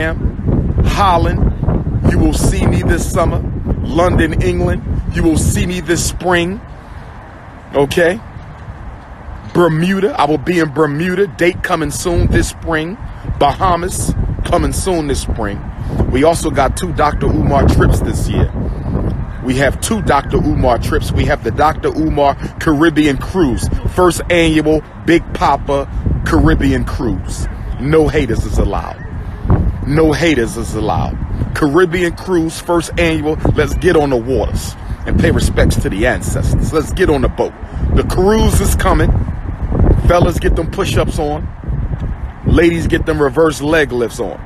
Holland, you will see me this summer. London, England, you will see me this spring. Okay? Bermuda, I will be in Bermuda. Date coming soon this spring. Bahamas, coming soon this spring. We also got 2 Dr. Umar trips this year. We have 2 Dr. Umar trips. We have the Dr. Umar Caribbean Cruise. First annual Big Papa Caribbean Cruise. No haters is allowed. No haters is allowed. Caribbean Cruise, first annual. Let's get on the waters and pay respects to the ancestors. Let's get on the boat. The cruise is coming. Fellas, get them push-ups on. Ladies, get them reverse leg lifts on.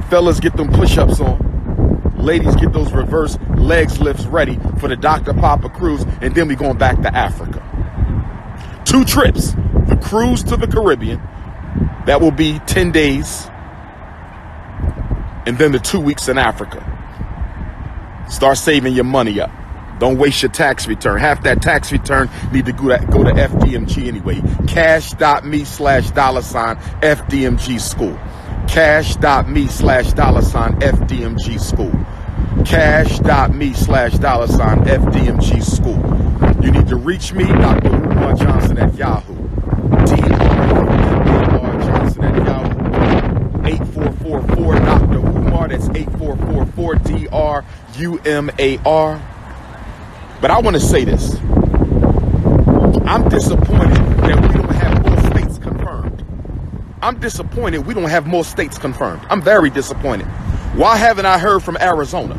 Fellas, get them push-ups on. Ladies, get those reverse legs lifts ready for the Dr. Papa cruise, and then we going back to Africa. 2 trips. The cruise to the Caribbean. That will be 10 days. And then the 2 weeks in Africa. Start saving your money up. Don't waste your tax return. Half that tax return need to go to FDMG anyway. Cash.me/$FDMG school. Cash.me/$FDMG school. Cash.me/$FDMG school. You need to reach me, Dr. DrUmarJohnson at Yahoo. DrUmarJohnson at Yahoo. 8444 Dr. Umar. That's 8444 DrUMAR. But I want to say this. I'm disappointed that we don't have more states confirmed. I'm disappointed we don't have more states confirmed. I'm very disappointed. Why haven't I heard from Arizona?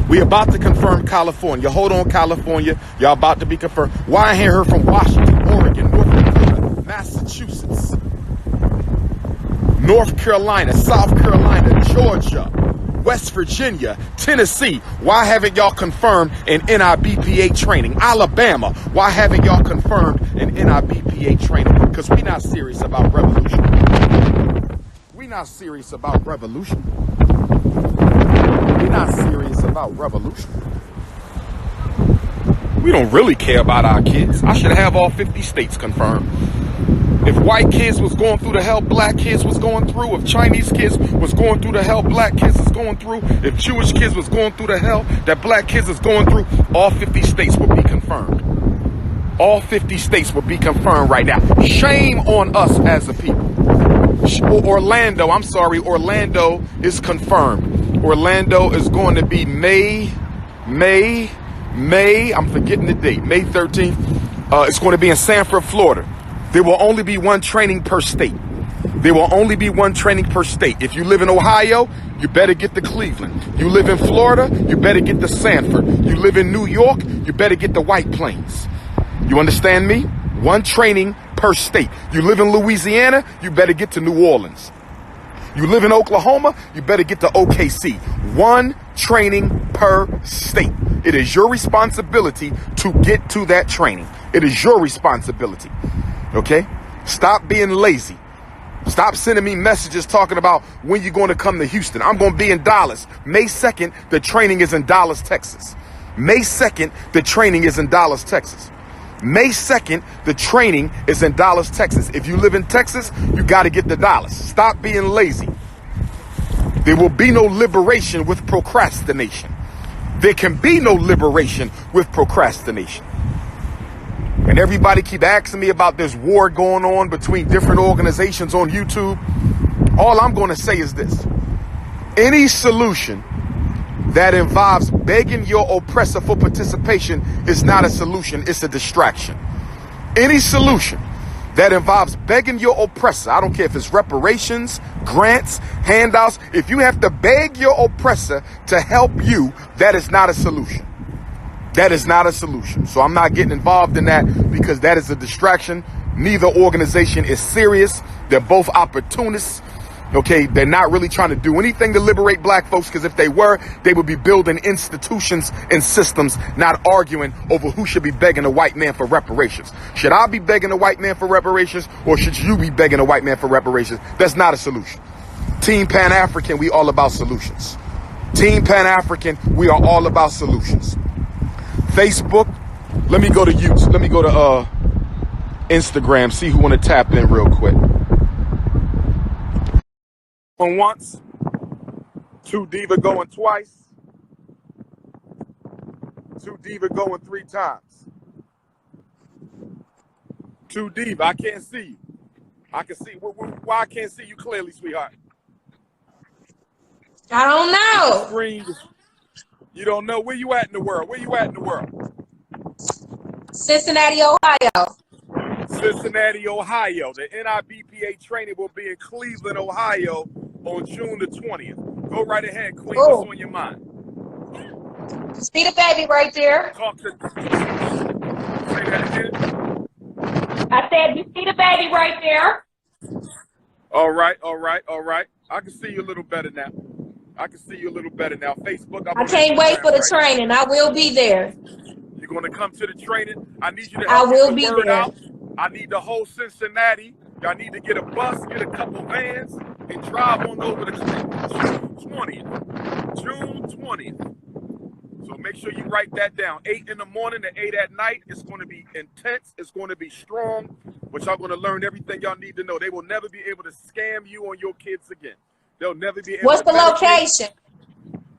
We about to confirm California. Hold on, California. Y'all about to be confirmed. Why I ain't heard from Washington, Oregon, North Dakota, Massachusetts, North Carolina, South Carolina, Georgia, West Virginia, Tennessee? Why haven't y'all confirmed an NIBPA training? Alabama, why haven't y'all confirmed an NIBPA training? Because we're not serious about revolution. We're not serious about revolution. We're not serious about revolution. We don't really care about our kids. I should have all 50 states confirmed. If white kids was going through the hell black kids was going through, if Chinese kids was going through the hell black kids is going through, if Jewish kids was going through the hell that black kids is going through, all 50 states would be confirmed. All 50 states would be confirmed right now. Shame on us as a people. Orlando is confirmed. Orlando is going to be May, I'm forgetting the date, May 13th. It's going to be in Sanford, Florida. There will only be 1 training per state. There will only be 1 training per state. If you live in Ohio, you better get to Cleveland. You live in Florida, you better get to Sanford. You live in New York, you better get to White Plains. You understand me? 1 training per state. You live in Louisiana, you better get to New Orleans. You live in Oklahoma, you better get to OKC. 1 training per state. It is your responsibility to get to that training. It is your responsibility. Okay? Stop being lazy. Stop sending me messages talking about when you're going to come to Houston. I'm going to be in Dallas. May 2nd, the training is in Dallas, Texas. May 2nd, the training is in Dallas, Texas. May 2nd, the training is in Dallas, Texas. If you live in Texas, you got to get to Dallas. Stop being lazy. There will be no liberation with procrastination. There can be no liberation with procrastination. And everybody keep asking me about this war going on between different organizations on YouTube. All I'm going to say is this. Any solution that involves begging your oppressor for participation is not a solution, it's a distraction. Any solution that involves begging your oppressor, I don't care if it's reparations, grants, handouts, if you have to beg your oppressor to help you, that is not a solution. That is not a solution. So I'm not getting involved in that because that is a distraction. Neither organization is serious. They're both opportunists. Okay, they're not really trying to do anything to liberate black folks, because if they were, they would be building institutions and systems, not arguing over who should be begging a white man for reparations. Should I be begging a white man for reparations, or should you be begging a white man for reparations? That's not a solution. Team Pan-African, we all about solutions. Team Pan-African, we are all about solutions. Facebook, let me go to YouTube. Let me go to Instagram, see who want to tap in real quick. Once, Two diva going twice. Two diva going 3 times. Two diva, I can't see you. I can see. Why I can't see you clearly, sweetheart? I don't know. Screen. You don't know where you at in the world. Where you at in the world? Cincinnati, Ohio. Cincinnati, Ohio. The NIBPA training will be in Cleveland, Ohio on June the 20th. Go right ahead, Queen. Ooh. What's on your mind? See the baby right there. Talk to. Say that again. I said, you see the baby right there. All right, all right, all right. I can see you a little better now. I can see you a little better now. Facebook. I can't wait for the training. I will be there. You're going to come to the training. I need you to I help will get be the word there. out. I need the whole Cincinnati. Y'all need to get a bus, get a couple vans, and drive on over to June 20th. June 20th. So make sure you write that down. 8 in the morning to 8 at night. It's going to be intense. It's going to be strong. But y'all going to learn everything y'all need to know. They will never be able to scam you on your kids again. They'll never be able What's to the location?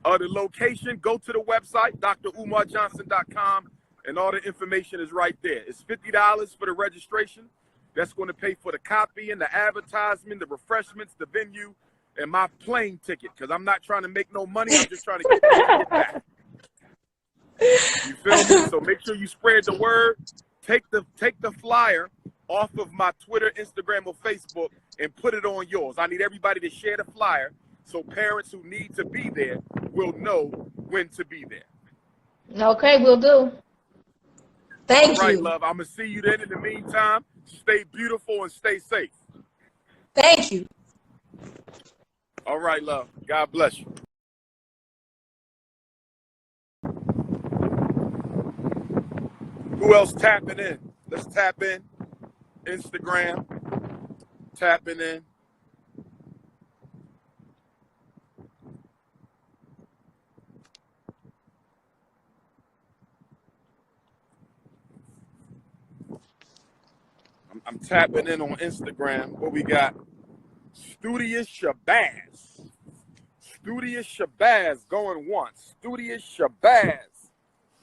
The location, go to the website, DrUmarJohnson.com, and all the information is right there. It's $50 for the registration. That's going to pay for the copy and the advertisement, the refreshments, the venue, and my plane ticket, because I'm not trying to make no money. I'm just trying to get the ticket back. You feel me? So make sure you spread the word. Take the flyer off of my Twitter, Instagram, or Facebook and put it on yours. I need everybody to share the flyer so parents who need to be there will know when to be there. Okay, we'll do. Thank you. All right, love. I'm going to see you then. In the meantime, stay beautiful and stay safe. Thank you. All right, love. God bless you. Who else tapping in? Let's tap in. Instagram. Tapping in. I'm tapping in on Instagram. What we got? Studious Shabazz. Studious Shabazz going once. Studious Shabazz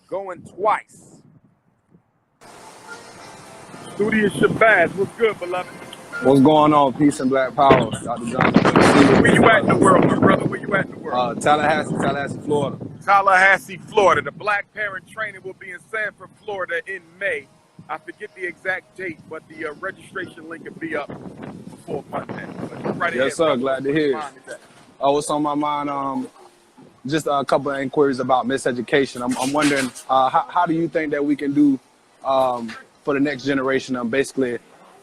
going twice. Studious Shabazz, what's good, beloved? What's going on? Peace and black power, Dr. Johnson. Where you at in the world, my brother? Where you at in the world? Tallahassee, Florida. Tallahassee, Florida. The Black Parent Training will be in Sanford, Florida in May. I forget the exact date, but the registration link will be up before Monday. Right Yes, sir. brother. Glad to hear it. What's on my mind? Just a couple of inquiries about miseducation. I'm wondering, how do you think that we can do for the next generation? Basically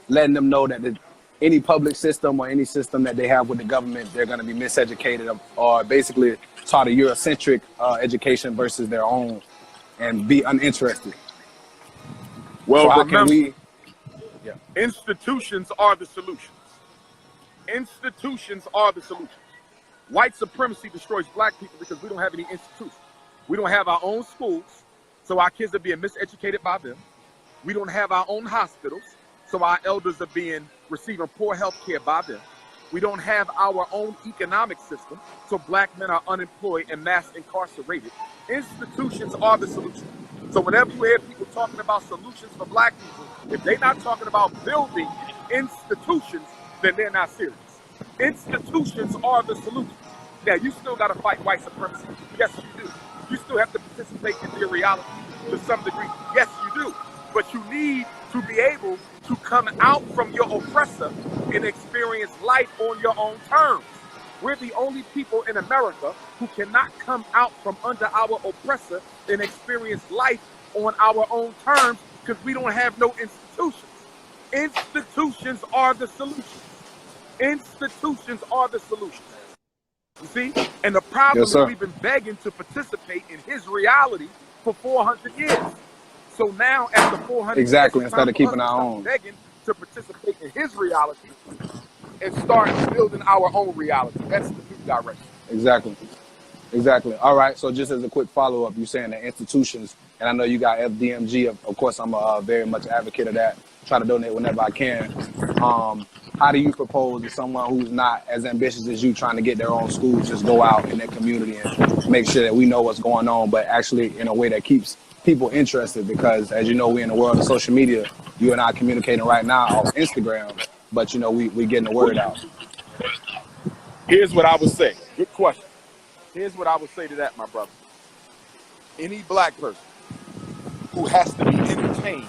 letting them know that any public system or any system that they have with the government, they're going to be miseducated or basically taught a Eurocentric education versus their own and be uninterested. Well, so how remember, can we? Institutions are the solutions. Institutions are the solutions. White supremacy destroys black people because we don't have any institutions. We don't have our own schools, so our kids are being miseducated by them. We don't have our own hospitals, so our elders are receiving poor health care by them. We don't have our own economic system, so black men are unemployed and mass incarcerated. Institutions are the solution. So whenever you hear people talking about solutions for black people, if they're not talking about building institutions, then they're not serious. Institutions are the solution. Now, you still got to fight white supremacy. Yes, you do. You still have to participate in their reality to some degree. Yes, you do. But you need to be able to come out from your oppressor and experience life on your own terms. We're the only people in America who cannot come out from under our oppressor and experience life on our own terms because we don't have no institutions. Institutions are the solutions. Institutions are the solutions. You see? And the problem is we've been begging to participate in his reality for 400 years. So now after 400 exactly, years, instead of keeping our own. Begging to participate in his reality and start building our own reality. That's the new direction. Exactly. All right. So just as a quick follow-up, you're saying that institutions, and I know you got FDMG. Of course, I'm a very much advocate of that. Try to donate whenever I can. how do you propose to someone who's not as ambitious as you, trying to get their own schools, just go out in their community and make sure that we know what's going on, but actually in a way that keeps people interested? Because as you know, we're in the world of social media. You and I are communicating right now off Instagram, but you know, we getting the word out. Here's what I would say. Good question. Here's what I would say to that, my brother. Any black person who has to be entertained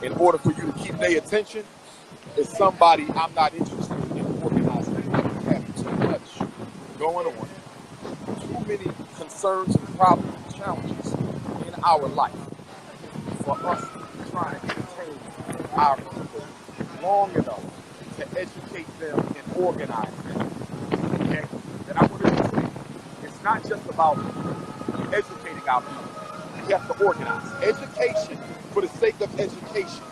in order for you to keep their attention is somebody I'm not interested in organizing. We have too much going on, too many concerns and problems and challenges in our life for us to try and entertain our people long enough to educate them and organize them. Okay? And I want to say, it's not just about educating our people. We have to organize. Education for the sake of education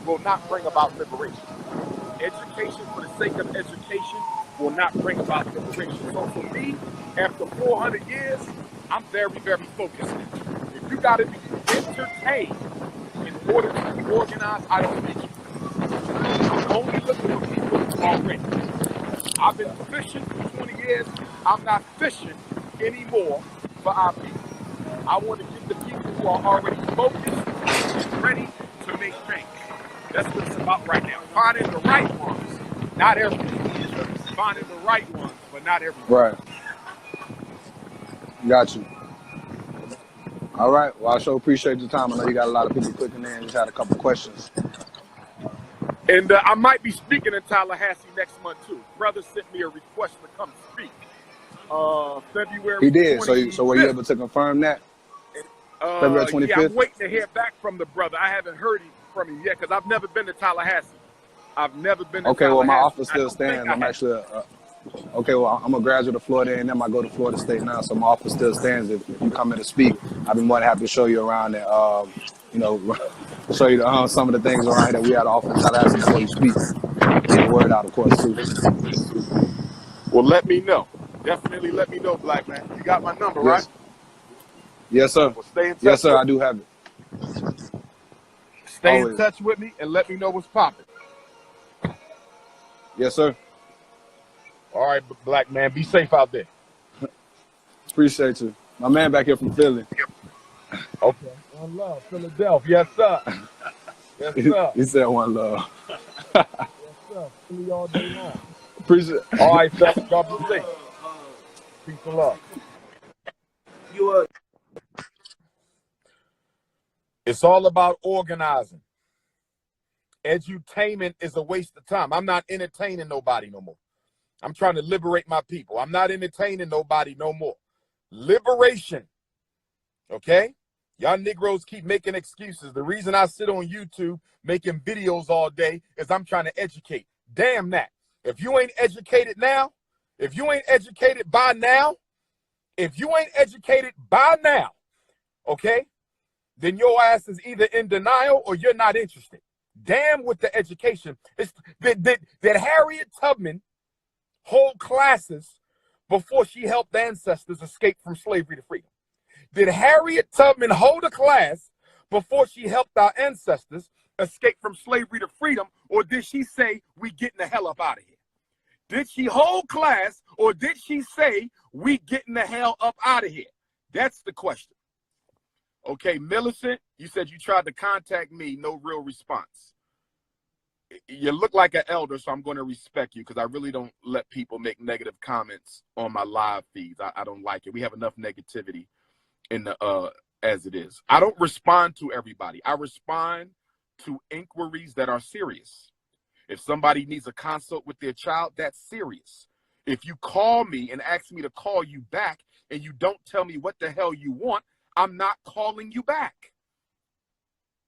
will not bring about liberation. Education for the sake of education will not bring about liberation. So for me, after 400 years, I'm very, very focused. If you got to be entertained in order to be organized, I don't think you. I'm only looking for people who are ready. I've been fishing for 20 years. I'm not fishing anymore for our people. I want to get the people who are already focused and ready to make change. That's what it's about right now. Finding the right ones, not everyone. Finding the right ones, but not everyone. Right. Got you. All right. Well, I sure appreciate your time. I know you got a lot of people clicking in. Just had a couple questions. And I might be speaking in Tallahassee next month too. Brother sent me a request to come speak. February. He did. 25th. So were you able to confirm that? February 25th? Yeah, I'm waiting to hear back from the brother. I haven't heard from him yet because I've never been to Tallahassee. I've never been to Okay, Tallahassee. well, my office still stands. I'm actually, okay, well, I'm a graduate of Florida A&M. I go to Florida State now, so my office still stands. If you come in to speak, I'd be more than happy to show you around and, you know, show you some of the things around here that we had to offer in Tallahassee before you speak. Get the word out, of course, too. Well, let me know. Definitely let me know, black man. You got my number, right? Yes, sir. Well, stay in touch. Yes, sir, I do have it. Stay Always. in touch with me and let me know what's popping. Yes, sir. All right, black man. Be safe out there. Appreciate you. My man back here from Philly. Okay. One love, Philadelphia. Yes, sir. Yes, sir. He said one love. Yes, sir. Philly all day long. Appreciate it. All right, fellas. God be safe. Peace and love. It's all about organizing. Edutainment is a waste of time. I'm not entertaining nobody no more. I'm trying to liberate my people. I'm not entertaining nobody no more. Liberation. Okay? Y'all Negroes keep making excuses. The reason I sit on YouTube making videos all day is I'm trying to educate. Damn that. If you ain't educated now, if you ain't educated by now, okay, then your ass is either in denial or you're not interested. Damn with the education. Did Harriet Tubman hold classes before she helped ancestors escape from slavery to freedom? Did Harriet Tubman hold a class before she helped our ancestors escape from slavery to freedom, or did she say, we getting the hell up out of here? Did she hold class, or did she say, we getting the hell up out of here? That's the question. Okay, Millicent, you said you tried to contact me, no real response. You look like an elder, so I'm going to respect you because I really don't let people make negative comments on my live feeds. I don't like it. We have enough negativity in the as it is. I don't respond to everybody. I respond to inquiries that are serious. If somebody needs a consult with their child, that's serious. If you call me and ask me to call you back and you don't tell me what the hell you want, I'm not calling you back.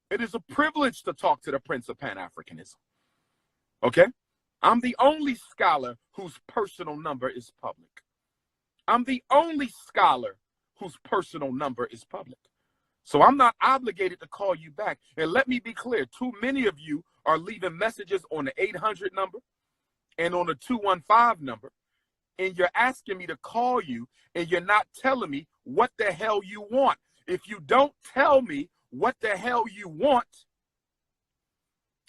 It is a privilege to talk to the Prince of Pan-Africanism. Okay? I'm the only scholar whose personal number is public. I'm the only scholar whose personal number is public. So I'm not obligated to call you back. And let me be clear, too many of you are leaving messages on the 800 number and on the 215 number, and you're asking me to call you, and you're not telling me what the hell you want. If you don't tell me what the hell you want,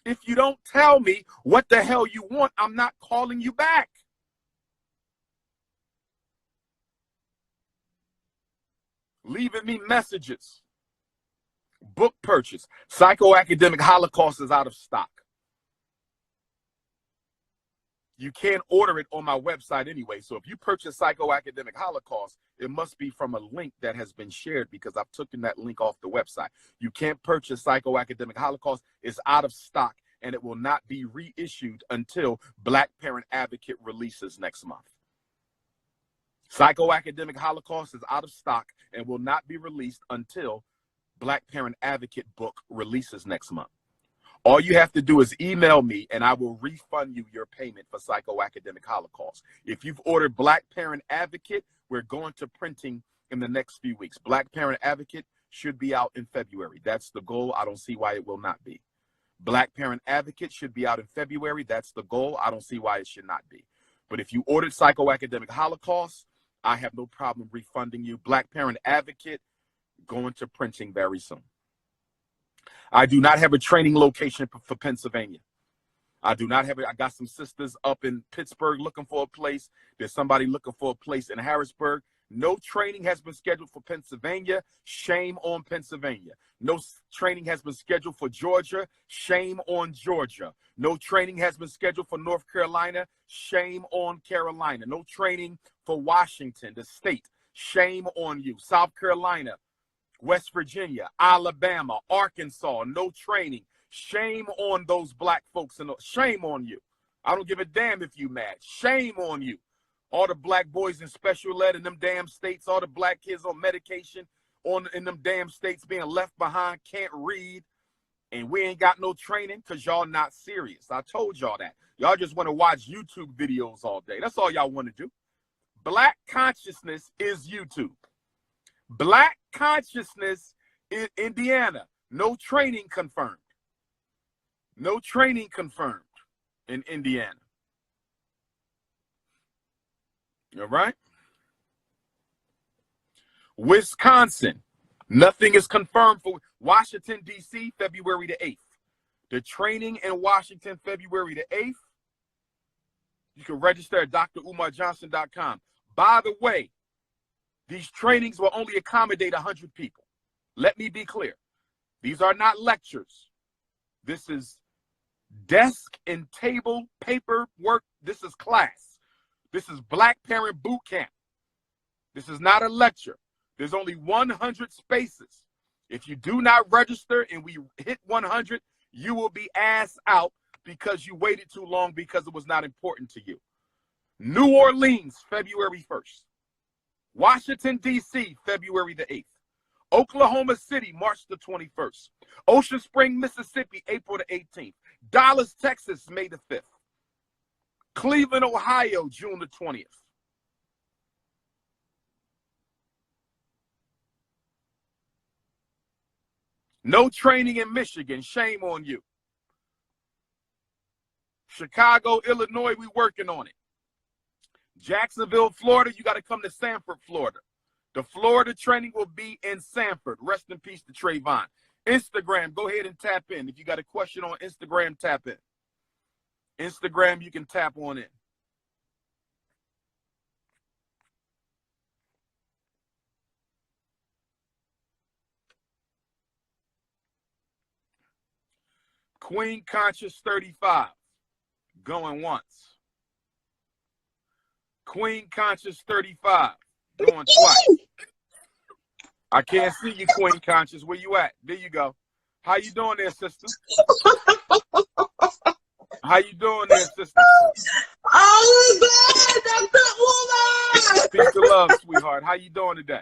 If you don't tell me what the hell you want, I'm not calling you back. Leaving me messages. Book purchase. Psychoacademic Holocaust is out of stock. You can't order it on my website anyway. So if you purchase Psychoacademic Holocaust, it must be from a link that has been shared, because I've taken that link off the website. You can't purchase Psychoacademic Holocaust. It's out of stock, and it will not be reissued until Black Parent Advocate releases next month. Psychoacademic Holocaust is out of stock and will not be released until Black Parent Advocate book releases next month. All you have to do is email me and I will refund you your payment for Psychoacademic Holocaust. If you've ordered Black Parent Advocate, we're going to printing in the next few weeks. Black Parent Advocate should be out in February. That's the goal. I don't see why it will not be. Black Parent Advocate should be out in February. That's the goal. I don't see why it should not be. But if you ordered Psychoacademic Holocaust, I have no problem refunding you. Black Parent Advocate going to printing very soon. I do not have a training location for Pennsylvania. I do not have it. I got some sisters up in Pittsburgh looking for a place. There's somebody looking for a place in Harrisburg. No training has been scheduled for Pennsylvania. Shame on Pennsylvania. No training has been scheduled for Georgia. Shame on Georgia. No training has been scheduled for North Carolina. Shame on Carolina. No training for Washington, the state. Shame on you. South Carolina, West Virginia, Alabama, Arkansas, no training. Shame on those Black folks. And shame on you. I don't give a damn if you mad. Shame on you. All the Black boys in special ed in them damn states, all the Black kids on medication in them damn states being left behind, can't read, and we ain't got no training because y'all not serious. I told y'all that. Y'all just want to watch YouTube videos all day. That's all y'all want to do. Black consciousness is YouTube. Black consciousness in Indiana. No training confirmed. No training confirmed in Indiana. All right. Wisconsin. Nothing is confirmed for Washington, D.C., February the 8th. The training in Washington, February the 8th. You can register at DrUmarJohnson.com. By the way, these trainings will only accommodate 100 people. Let me be clear. These are not lectures. This is desk and table paper work. This is class. This is Black Parent Boot Camp. This is not a lecture. There's only 100 spaces. If you do not register and we hit 100, you will be asked out because you waited too long because it was not important to you. New Orleans, February 1st. Washington, D.C., February the 8th. Oklahoma City, March the 21st. Ocean Spring, Mississippi, April the 18th. Dallas, Texas, May the 5th. Cleveland, Ohio, June the 20th. No training in Michigan. Shame on you. Chicago, Illinois, we working on it. Jacksonville, Florida, you got to come to Sanford, Florida. The Florida training will be in Sanford. Rest in peace to Trayvon. Instagram, go ahead and tap in. If you got a question on Instagram, tap in. Instagram, you can tap on in. Queen Conscious 35, going once. Queen Conscious 35, going twice. I can't see you, Queen Conscious. Where you at? There you go. How you doing there, sister? How you doing there, sister? Oh, good, Dr. Umar. Peace to love, sweetheart. How you doing today?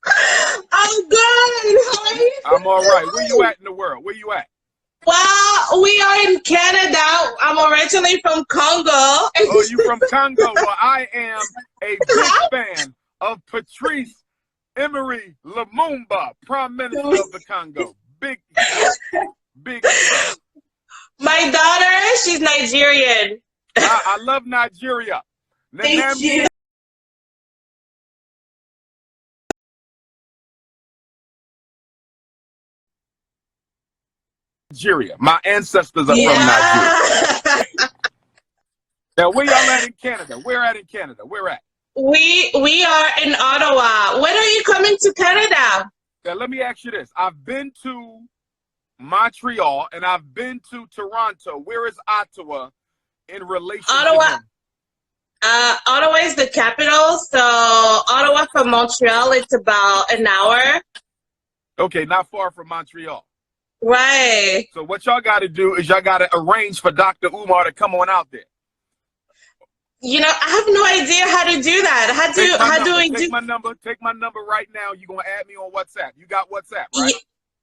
I'm good. How are you? I'm all right. Where you at in the world? Where you at? Well, we are in Canada. I'm originally from Congo. Oh, you from Congo? Well, I am a big fan of Patrice Emery Lumumba, Prime Minister of the Congo. Big. My daughter, she's Nigerian. I love Nigeria. Thank you. Nigeria. My ancestors are from Nigeria. Yeah. Now, where y'all at in Canada? Where at in Canada? Where at? We are in Ottawa. When are you coming to Canada? Now, let me ask you this. I've been to Montreal and I've been to Toronto. Where is Ottawa in relation Ottawa. to them? Ottawa is the capital, so Ottawa from Montreal, it's about an hour. Okay, not far from Montreal. Right. So what y'all got to do is y'all got to arrange for Dr. Umar to come on out there. You know, I have no idea how to do that. Take my number right now. You're going to add me on WhatsApp. You got WhatsApp, right?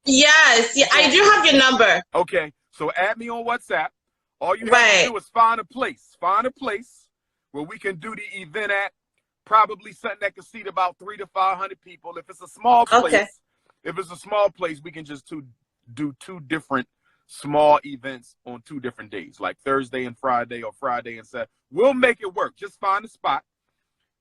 Yes, yeah, I do have your number. Okay, so add me on WhatsApp. All you have to do is find a place where we can do the event at. Probably something that can seat about 300 to 500 people. If it's a small place, we can just do two different small events on 2 different days, like Thursday and Friday or Friday and Saturday. We'll make it work. Just find a spot.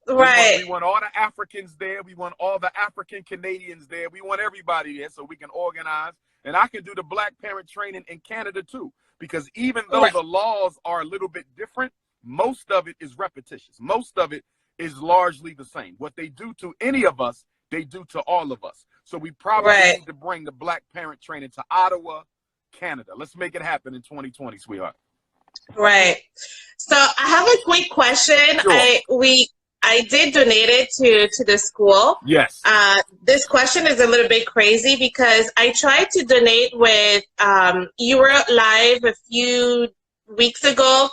Right. We want all the Africans there. We want all the African Canadians there. We want everybody there so we can organize. And I can do the Black parent training in Canada too, because even though the laws are a little bit different, most of it is repetitious. Most of it is largely the same. What they do to any of us, they do to all of us. So we probably need to bring the Black parent training to Ottawa, Canada. Let's make it happen in 2020, sweetheart. Right. So I have a quick question. Sure. I did donate it to the school. Yes. This question is a little bit crazy because I tried to donate with you were live a few weeks ago,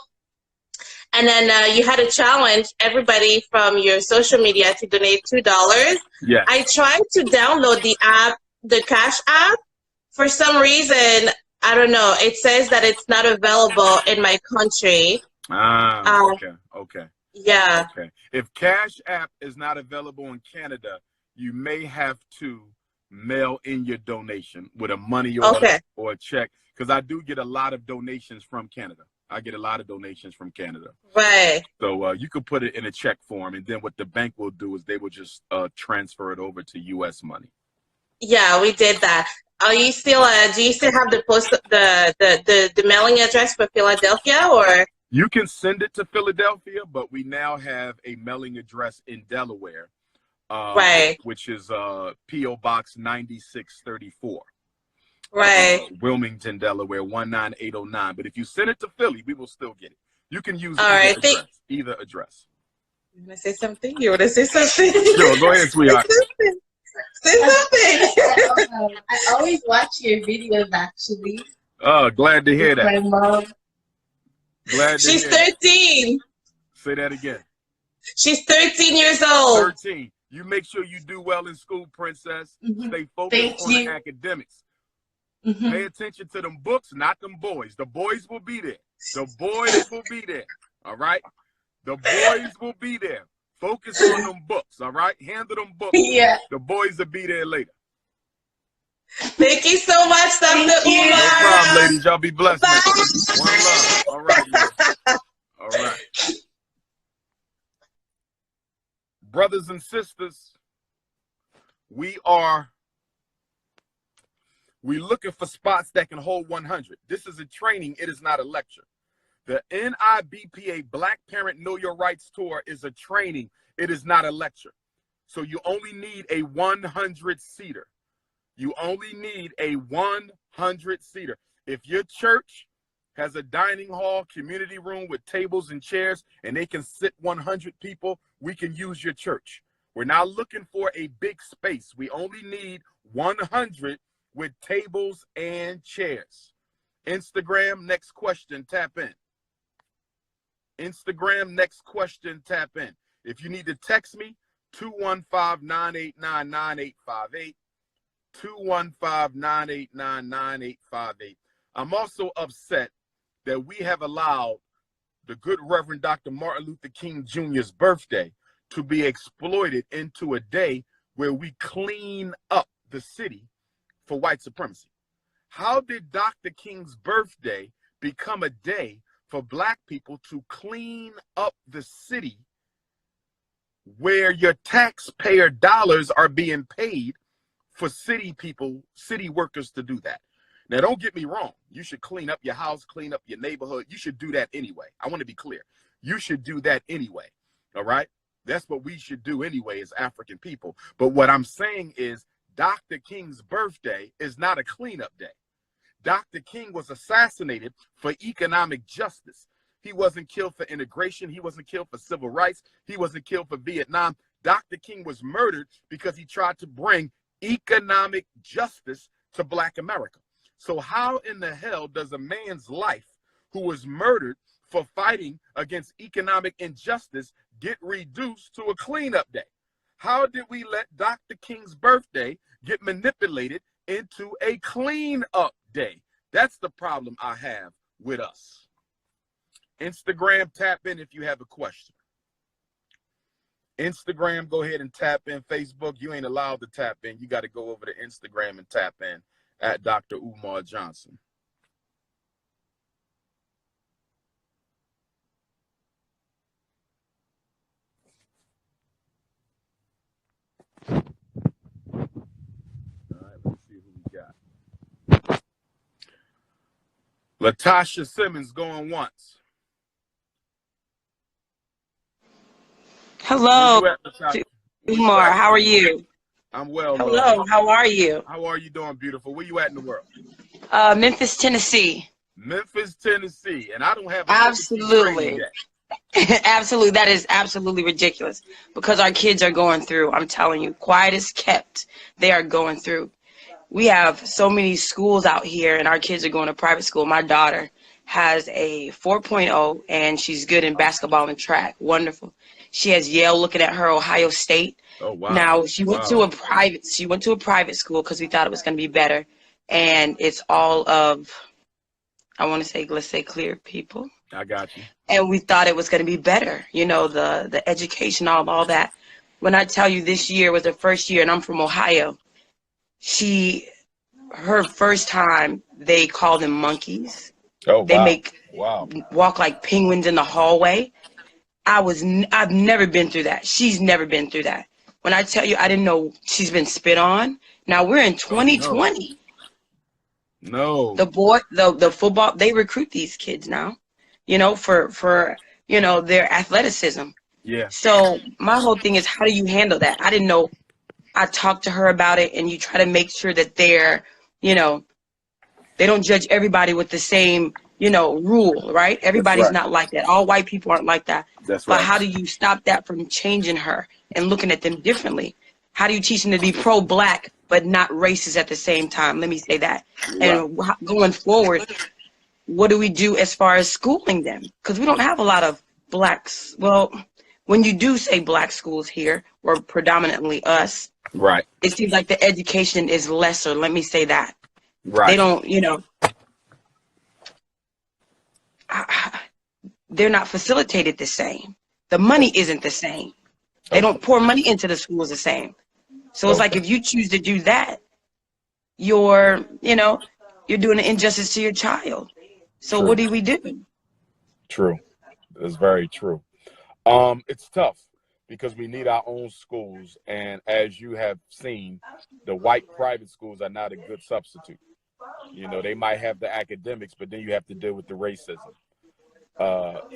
and then you had a challenge everybody from your social media to donate $2. Yes. I tried to download the app, the Cash app. For some reason, I don't know. It says that it's not available in my country. Okay. Yeah. Okay. If Cash App is not available in Canada, you may have to mail in your donation with a money order or a check, because I do get a lot of donations from Canada. I get a lot of donations from Canada. Right. So you could put it in a check form, and then what the bank will do is they will just transfer it over to U.S. money. Yeah, we did that. Are you still? Do you still have the mailing address for Philadelphia, or? You can send it to Philadelphia, but we now have a mailing address in Delaware, which is P.O. Box 9634. Right. Wilmington, Delaware 19809. But if you send it to Philly, we will still get it. You can use either address. You want to say something? You want to say something? Sure, go ahead, sweetheart. Say something. I always watch your videos, actually. Oh, glad to hear that. My mom. Glad to She's hear 13. Say that again. She's 13 years old. 13. You make sure you do well in school, princess. Stay focused on the academics. Pay attention to them books, not them boys. The boys will be there. The boys will be there. All right? The boys will be there. Focus on them books. All right? Handle them books. Yeah. The boys will be there later. Thank you so much, Dr. Umar. No problem, ladies. Y'all be blessed. One love. All right. All right. Brothers and sisters, we're looking for spots that can hold 100. This is a training. It is not a lecture. The NIBPA Black Parent Know Your Rights Tour is a training. It is not a lecture. So you only need a 100-seater. You only need a 100-seater. If your church has a dining hall, community room with tables and chairs, and they can sit 100 people, we can use your church. We're not looking for a big space. We only need 100 with tables and chairs. Instagram, next question, tap in. Instagram, next question, tap in. If you need to text me, 215-989-9858. 215-989-9858. I'm also upset that we have allowed the good Reverend Dr. Martin Luther King Jr.'s birthday to be exploited into a day where we clean up the city for white supremacy. How did Dr. King's birthday become a day for Black people to clean up the city where your taxpayer dollars are being paid for city people, city workers to do that? Now, don't get me wrong. You should clean up your house, clean up your neighborhood. You should do that anyway. I want to be clear. You should do that anyway. All right? That's what we should do anyway as African people. But what I'm saying is Dr. King's birthday is not a cleanup day. Dr. King was assassinated for economic justice. He wasn't killed for integration. He wasn't killed for civil rights. He wasn't killed for Vietnam. Dr. King was murdered because he tried to bring economic justice to Black America. So how in the hell does a man's life who was murdered for fighting against economic injustice get reduced to a cleanup day? How did we let Dr. King's birthday get manipulated into a cleanup day? That's the problem I have with us. Instagram, tap in if you have a question. Instagram, go ahead and tap in. Facebook, you ain't allowed to tap in. You got to go over to Instagram and tap in at Dr. Umar Johnson. All right, let's see who we got. Latasha Simmons going once. Hello, Umar. How are you? I'm well. Hello, how are you? How are you doing, beautiful? Where you at in the world? Memphis, Tennessee. Memphis, Tennessee. And I don't have a absolutely. Absolutely. That is absolutely ridiculous because our kids are going through, I'm telling you, quiet as kept. They are going through. We have so many schools out here and our kids are going to private school. My daughter has a 4.0 and she's good in basketball and track. Wonderful. She has Yale looking at her, Ohio State. Oh, wow. Now she went to a private school because we thought it was going to be better. And it's all of, I want to say, let's say clear people. I got you. And we thought it was going to be better, you know, the education, all that. When I tell you this year was her first year and I'm from Ohio, her first time, they call them monkeys. Oh, wow. They walk like penguins in the hallway. I've never been through that. She's never been through that. When I tell you, I didn't know she's been spit on. Now we're in 2020. No. The football, they recruit these kids now, you know, for you know, their athleticism. Yeah. So my whole thing is, how do you handle that? I didn't know. I talked to her about it, and you try to make sure that they're, you know, they don't judge everybody with the same, you know, rule, right? Everybody's not like that. All white people aren't like that. That's but right. How do you stop that from changing her and looking at them differently? How do you teach them to be pro-Black but not racist at the same time? Let me say that. Right. And going forward, what do we do as far as schooling them? Because we don't have a lot of Blacks. Well, when you do say Black schools here, or predominantly us, right, it seems like the education is lesser. Let me say that. Right. They don't, you know, they're not facilitated the same. The money isn't the same. They don't pour money into the schools the same. So it's like if you choose to do that, you're, you know, you're doing an injustice to your child. So what do we do? True. It's very true. It's tough because we need our own schools. And as you have seen, the white private schools are not a good substitute. You know, they might have the academics, but then you have to deal with the racism.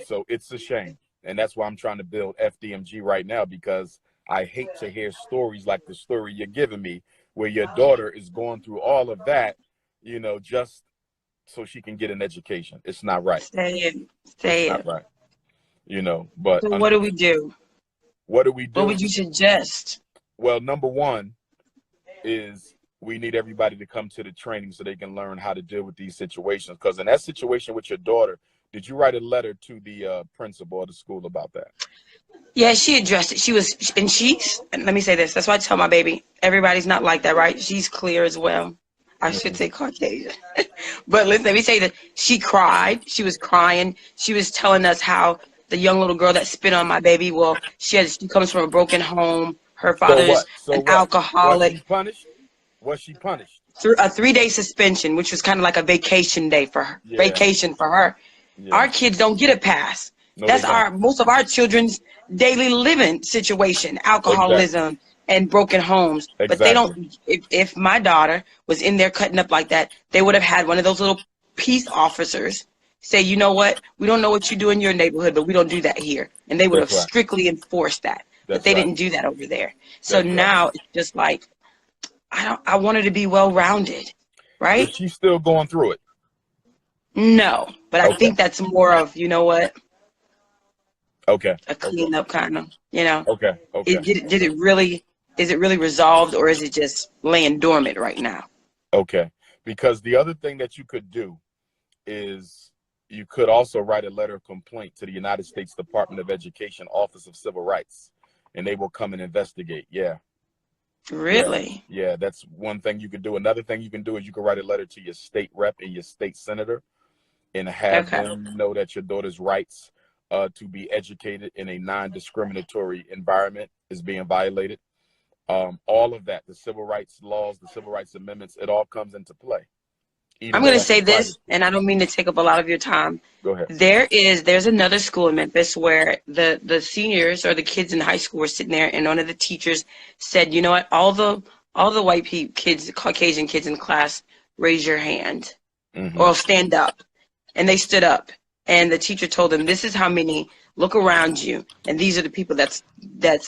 So it's a shame. And that's why I'm trying to build FDMG right now, because I hate to hear stories like the story you're giving me, where your daughter is going through all of that, you know, just so she can get an education. It's not right. Say it. Not right. You know, but so what do we do? What do we do? What would you suggest? Well, number one is we need everybody to come to the training so they can learn how to deal with these situations. Because in that situation with your daughter, did you write a letter to the principal of the school about that? Yeah, she addressed it. She was, and let me say this. That's why I tell my baby, everybody's not like that, right? She's clear as well. I should say Caucasian. But listen, let me say that she cried. She was crying. She was telling us how the young little girl that spit on my baby, well, she comes from a broken home. Her father is an alcoholic. Was she punished? Was she punished? Through a 3-day suspension, which was kind of like a vacation day for her. Yeah. Vacation for her. Yeah. Our kids don't get a pass. No, that's most of our children's daily living situation, alcoholism and broken homes. But they don't, if my daughter was in there cutting up like that, they would have had one of those little peace officers say, you know what, we don't know what you do in your neighborhood, but we don't do that here. And they would have strictly enforced that. But they didn't do that over there. So now it's just like, I want her to be well-rounded, right? Is she still going through it? No, but I think that's more of, you know what? Okay. A cleanup kind of, you know? Okay. Did it really, is it really resolved, or is it just laying dormant right now? Okay. Because the other thing that you could do is you could also write a letter of complaint to the United States Department of Education Office of Civil Rights, and they will come and investigate. Yeah. Really? Yeah, that's one thing you could do. Another thing you can do is you can write a letter to your state rep and your state senator and have them know that your daughter's rights to be educated in a non-discriminatory environment is being violated. All of that, the civil rights laws, the civil rights amendments, it all comes into play. I'm going to say this, and I don't mean to take up a lot of your time. Go ahead. There's another school in Memphis where the seniors or the kids in high school were sitting there, and one of the teachers said, you know what, all the white kids, Caucasian kids in class, raise your hand or stand up. And they stood up, and the teacher told them, this is how many, look around you, and these are the people that's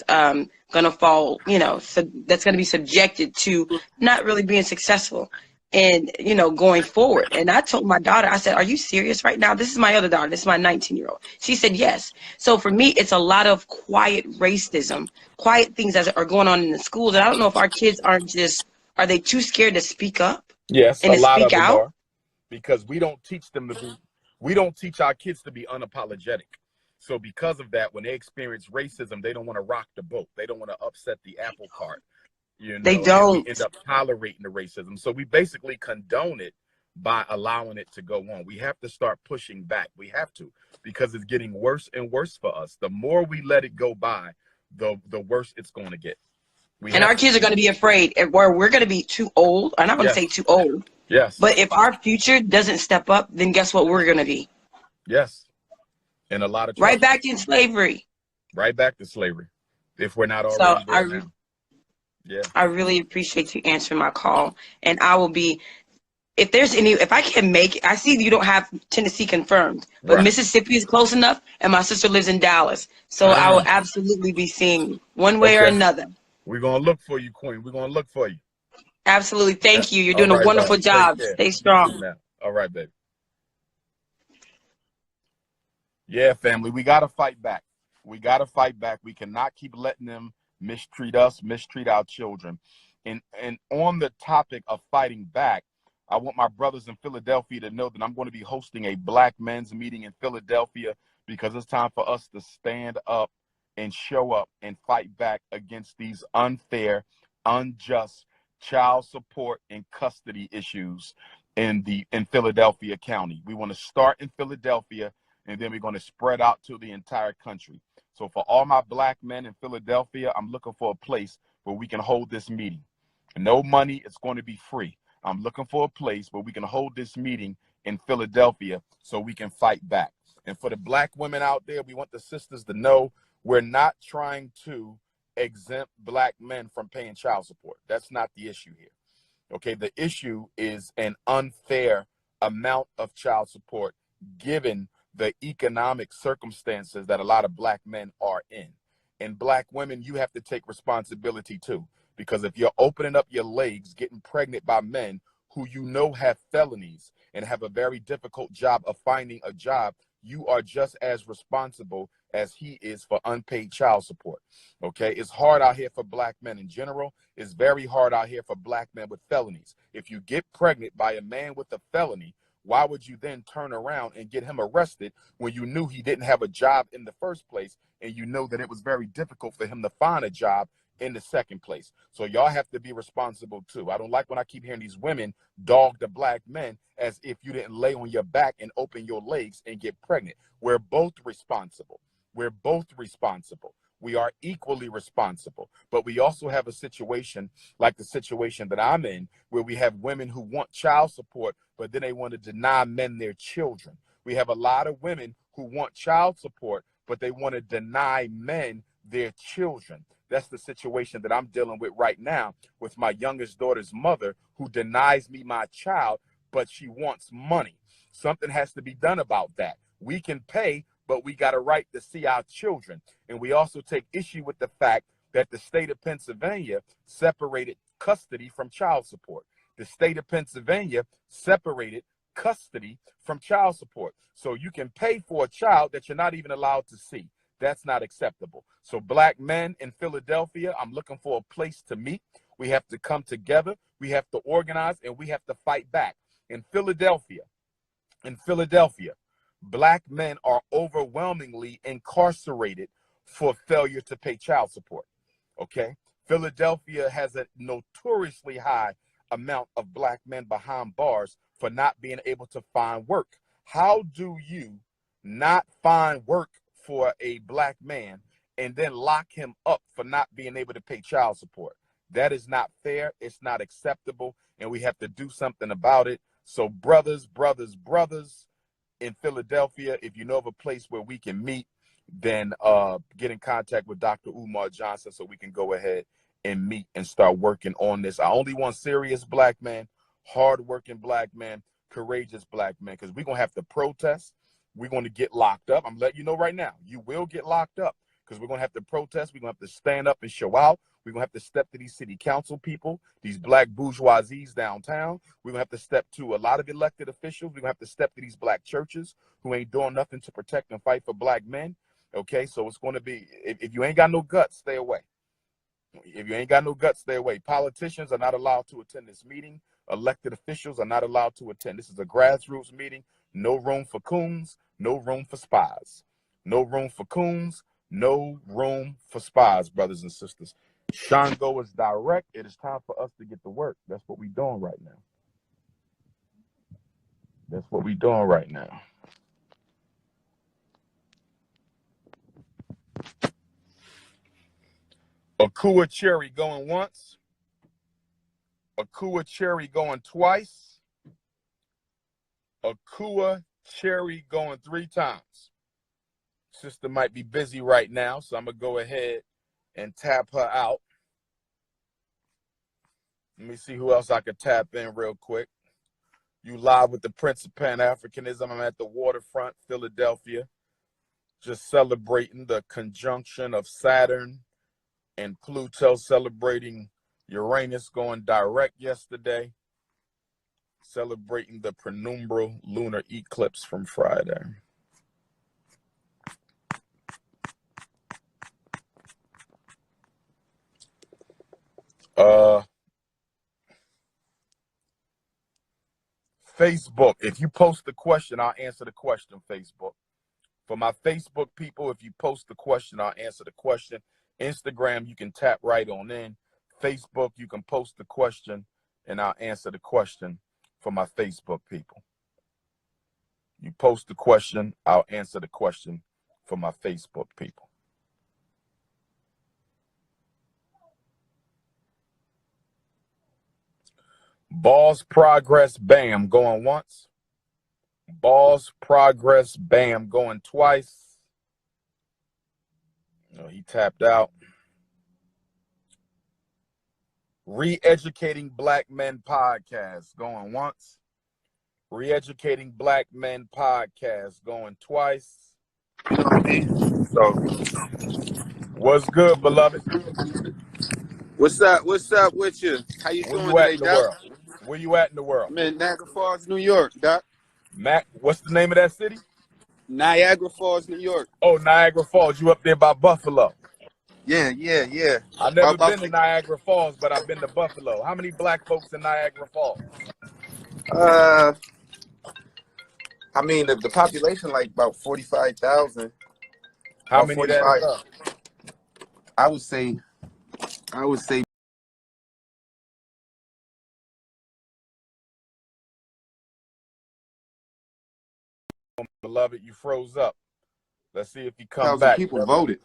going to fall, you know, that's going to be subjected to not really being successful. And, you know, going forward. And I told my daughter, I said, are you serious right now? This is my other daughter. This is my 19-year-old. She said, yes. So for me, it's a lot of quiet racism, quiet things that are going on in the schools. And I don't know if our kids are they too scared to speak up? Yes, and a lot speak of them out? are, because we don't teach our kids to be unapologetic. So because of that, when they experience racism, they don't want to rock the boat. They don't want to upset the apple cart. You know, they don't. we end up tolerating the racism. So we basically condone it by allowing it to go on. We have to start pushing back. We have to, because it's getting worse and worse for us. The more we let it go by, the worse it's going to get. And our kids are going to be afraid, where we're going to be too old. I'm not going to say too old. Yes. But if our future doesn't step up, then guess what we're going to be? Yes. And a lot of trouble. Right back in slavery. Right back to slavery, if we're not already there now. Yeah. I really appreciate you answering my call, and I will be, if I can make it. I see you don't have Tennessee confirmed, but Mississippi is close enough, and my sister lives in Dallas, so I will absolutely be seeing you one way or another. We're gonna look for you, Queen. We're gonna look for you. Absolutely. Thank you. You're doing a wonderful job. Stay strong. All right, baby. Yeah, family, we gotta fight back. We gotta fight back. We cannot keep letting them mistreat us, mistreat our children. And on the topic of fighting back, I want my brothers in Philadelphia to know that I'm going to be hosting a Black men's meeting in Philadelphia, because it's time for us to stand up and show up and fight back against these unfair, unjust child support and custody issues in Philadelphia County. We want to start in Philadelphia, and then we're going to spread out to the entire country. So for all my Black men in Philadelphia, I'm looking for a place where we can hold this meeting. No money, it's going to be free. I'm looking for a place where we can hold this meeting in Philadelphia so we can fight back. And for the Black women out there, we want the sisters to know we're not trying to exempt Black men from paying child support. That's not the issue here. Okay, the issue is an unfair amount of child support given the economic circumstances that a lot of Black men are in. And Black women, you have to take responsibility too, because if you're opening up your legs, getting pregnant by men who you know have felonies and have a very difficult job of finding a job, you are just as responsible as he is for unpaid child support. Okay, it's hard out here for Black men in general. It's very hard out here for Black men with felonies. If you get pregnant by a man with a felony, why would you then turn around and get him arrested when you knew he didn't have a job in the first place, and you know that it was very difficult for him to find a job in the second place? So y'all have to be responsible too. I don't like when I keep hearing these women dog the Black men as if you didn't lay on your back and open your legs and get pregnant. We're both responsible. We're both responsible. We are equally responsible. But we also have a situation like the situation that I'm in, where we have women who want child support, but then they want to deny men their children. We have a lot of women who want child support, but they want to deny men their children. That's the situation that I'm dealing with right now with my youngest daughter's mother, who denies me my child, but she wants money. Something has to be done about that. We can pay, but we got a right to see our children. And we also take issue with the fact that the state of Pennsylvania separated custody from child support. The state of Pennsylvania separated custody from child support. So you can pay for a child that you're not even allowed to see. That's not acceptable. So Black men in Philadelphia, I'm looking for a place to meet. We have to come together. We have to organize, and we have to fight back. In Philadelphia, Black men are overwhelmingly incarcerated for failure to pay child support. Okay? Philadelphia has a notoriously high amount of Black men behind bars for not being able to find work. How do you not find work for a Black man and then lock him up for not being able to pay child support? That is not fair. It's not acceptable, and we have to do something about it. So brothers in Philadelphia, if you know of a place where we can meet, then get in contact with Dr. Umar Johnson so we can go ahead and meet and start working on this. I only want serious Black men, hardworking Black men, courageous Black men, because we're going to have to protest. We're going to get locked up. I'm letting you know right now, you will get locked up, because we're going to have to protest. We're going to have to stand up and show out. We're going to have to step to these city council people, these Black bourgeoisies downtown. We're going to have to step to a lot of elected officials. We're going to have to step to these Black churches who ain't doing nothing to protect and fight for Black men. Okay, so it's going to be, if you ain't got no guts, stay away. If you ain't got no guts, stay away. Politicians are not allowed to attend this meeting. Elected officials are not allowed to attend. This is a grassroots meeting. No room for coons, no room for spies. No room for coons, no room for spies, brothers and sisters. Shango is direct. It is time for us to get to work. That's what we're doing right now. That's what we're doing right now. Akua Cherry going once. Akua Cherry going twice. Akua Cherry going 3 times. Sister might be busy right now, so I'm going to go ahead and tap her out. Let me see who else I could tap in real quick. You live with the Prince of Pan-Africanism. I'm at the waterfront, Philadelphia, just celebrating the conjunction of Saturn and Pluto, celebrating Uranus going direct yesterday, celebrating the penumbral lunar eclipse from Friday. Facebook, if you post the question, I'll answer the question, Facebook. For my Facebook people, if you post the question, I'll answer the question. Instagram, you can tap right on in. Facebook, you can post the question, and I'll answer the question for my Facebook people. You post the question, I'll answer the question for my Facebook people. Balls progress, bam, going once. Balls progress, bam, going twice. Oh, he tapped out. Re-educating Black Men podcast, going once. Re-educating Black Men podcast, going twice. So, what's good, beloved? What's up? What's up with you? How you Where doing you at today, in the Doc? world? Where you at in the world? I'm in Niagara Falls, New York, Doc. Mac, what's the name of that city? Niagara Falls, New York. Oh, Niagara Falls. You up there by Buffalo? Yeah. I've never been to Niagara Falls, but I've been to Buffalo. How many Black folks in Niagara Falls? I mean the population like about 45,000. How many of that is us? I would say Beloved, you froze up. Let's see if you come 1,000 back. people brother. voted.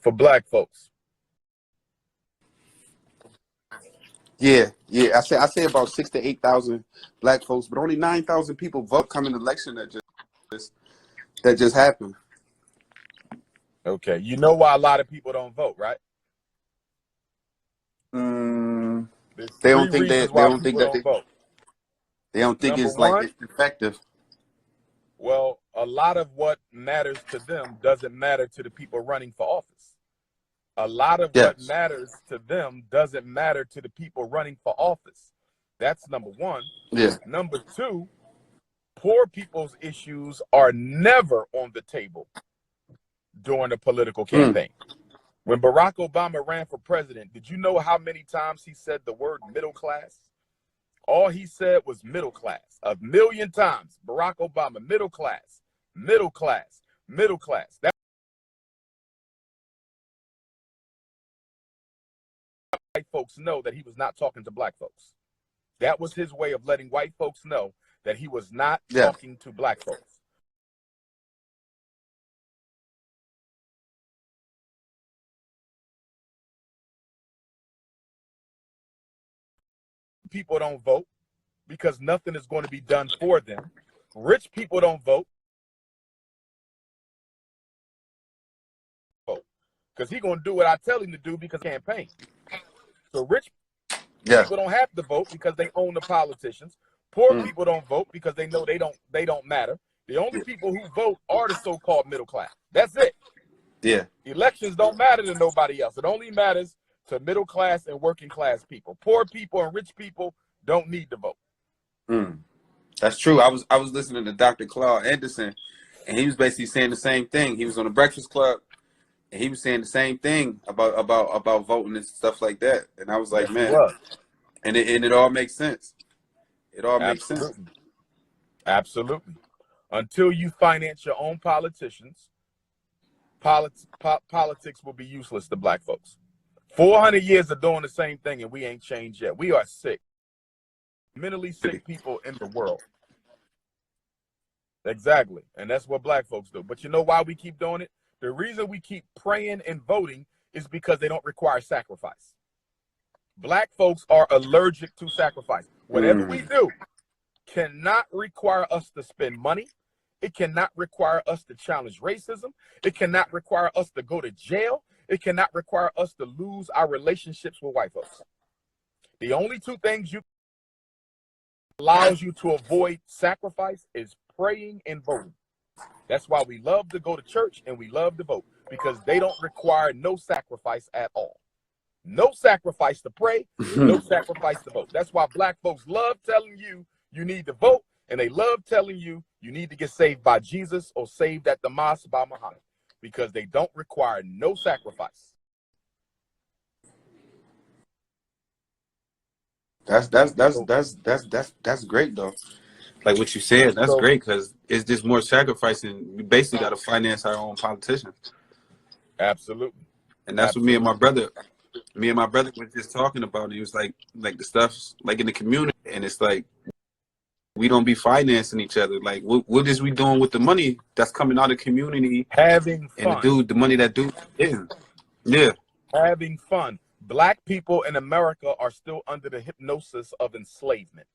For Black folks. Yeah. I say about 6,000 to 8,000 Black folks, but only 9,000 people vote coming election. That just that just happened. Okay, you know why a lot of people don't vote, right? There's They three don't think reasons they why don't think people that don't vote. they don't think Number it's like one, it's effective. well, a lot of what matters to them doesn't matter to the people running for office. A lot of what Yes. matters to them doesn't matter to the people running for office. That's number one. Yeah. Number two, poor people's issues are never on the table during a political campaign. When Barack Obama ran for president, did you know how many times he said the word middle class? All he said was middle class. 1,000,000 times. Barack Obama, middle class, middle class, middle class. That white folks know that he was not talking to black folks. That was his way of letting white folks know that he was not talking to black folks. People don't vote because nothing is going to be done for them. Rich people don't vote because he's going to do what I tell him to do because campaign. So rich people don't have to vote because they own the politicians. Poor people don't vote because they know they don't matter. The only people who vote are the so-called middle class. That's it. Yeah. Elections don't matter to nobody else. It only matters to middle class and working class people. Poor people and rich people don't need to vote. That's true. I was listening to Dr. Claude Anderson, and he was basically saying the same thing. He was on the Breakfast Club, and he was saying the same thing about voting and stuff like that. And I was like, man, and it all makes sense. It all makes sense. Absolutely. Until you finance your own politicians, politics will be useless to black folks. 400 years of doing the same thing, and we ain't changed yet. We are sick. Mentally sick people in the world. Exactly. And that's what black folks do. But you know why we keep doing it? The reason we keep praying and voting is because they don't require sacrifice. Black folks are allergic to sacrifice. Whatever we do cannot require us to spend money. It cannot require us to challenge racism. It cannot require us to go to jail. It cannot require us to lose our relationships with white folks. The only two things you allows you to avoid sacrifice is praying and voting. That's why we love to go to church and we love to vote, because they don't require no sacrifice at all. No sacrifice to pray, no sacrifice to vote. That's why black folks love telling you you need to vote, and they love telling you you need to get saved by Jesus or saved at the mosque by Muhammad, because they don't require no sacrifice. That's great though. Like what you said, that's great, because it's just more sacrifice, and we basically got to finance our own politicians. Absolutely. And that's what me and my brother were just talking about. He was like the stuff like in the community, and it's like we don't be financing each other. Like what is we doing with the money that's coming out of the community? Having fun. And the money that yeah. Having fun. Black people in America are still under the hypnosis of enslavement.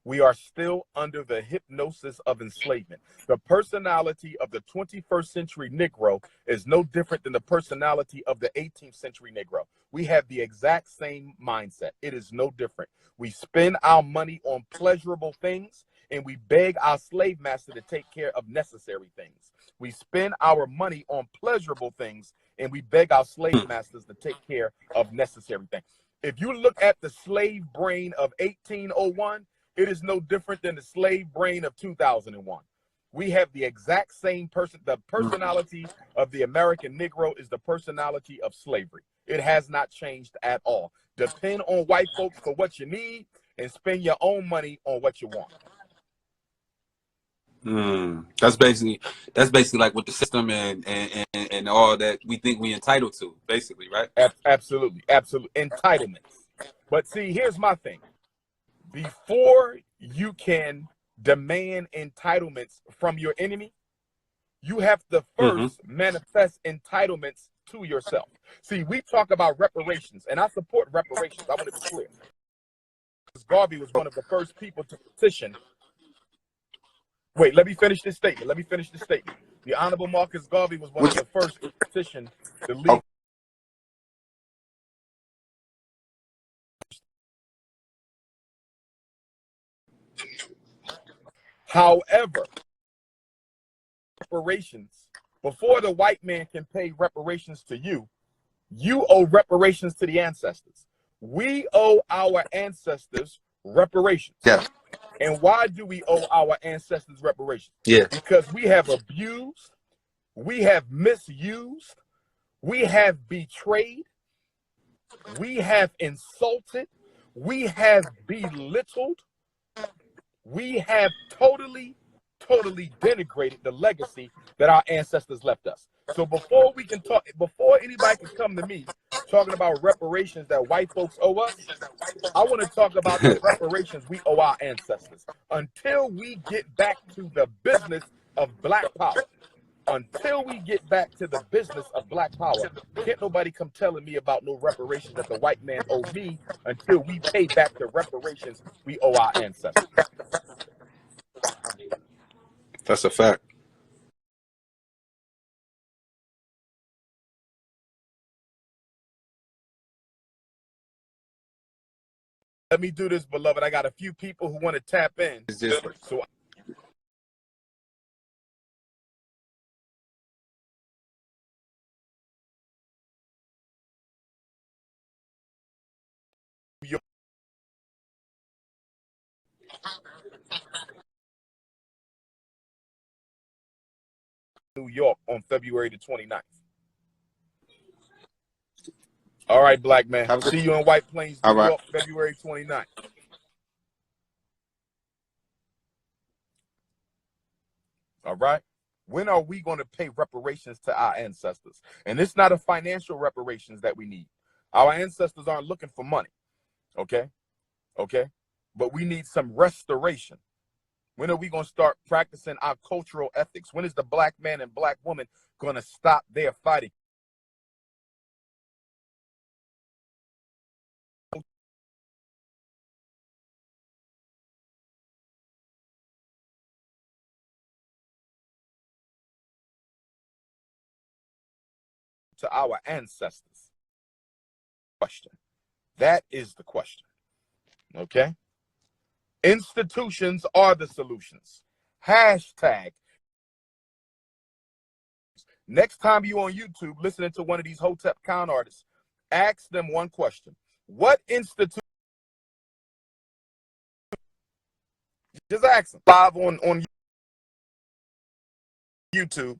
We are still under the hypnosis of enslavement. The personality of the 21st century Negro is no different than the personality of the 18th century Negro. We have the exact same mindset. It is no different. We spend our money on pleasurable things, and we beg our slave master to take care of necessary things. We spend our money on pleasurable things, and we beg our slave masters to take care of necessary things. If you look at the slave brain of 1801, it is no different than the slave brain of 2001. We have the exact same person. The personality of the American Negro is the personality of slavery. It has not changed at all. Depend on white folks for what you need and spend your own money on what you want. That's basically like with the system and all that we think we entitled to, basically, right? Absolutely. Entitlements. But see, here's my thing. Before you can demand entitlements from your enemy, you have to first manifest entitlements to yourself. See, we talk about reparations, and I support reparations. I want to be clear. Garvey was one of the first people to petition Wait, let me finish this statement. Let me finish this statement. The Honorable Marcus Garvey was one of the first to petition the legal. However, reparations, before the white man can pay reparations to you, you owe reparations to the ancestors. We owe our ancestors reparations. Yeah. And why do we owe our ancestors reparations? Yeah. Because we have abused, we have misused, we have betrayed, we have insulted, we have belittled, we have totally denigrated the legacy that our ancestors left us. So before we can talk, before anybody can come to me talking about reparations that white folks owe us, I want to talk about the reparations we owe our ancestors. Until we get back to the business of black power, until we get back to the business of black power, can't nobody come telling me about no reparations that the white man owed me until we pay back the reparations we owe our ancestors. That's a fact. Let me do this, beloved. I got a few people who want to tap in. So New York on February the 29th. All right, black man. See you in White Plains, New York, February 29th. All right. When are we going to pay reparations to our ancestors? And it's not a financial reparations that we need. Our ancestors aren't looking for money. Okay. Okay. But we need some restoration. When are we going to start practicing our cultural ethics? When is the black man and black woman going to stop their fighting? To our ancestors? Question. That is the question. Okay. Institutions are the solutions. Hashtag. Next time you on YouTube listening to one of these Hotep con artists, ask them one question. What institution? Just ask them live on YouTube.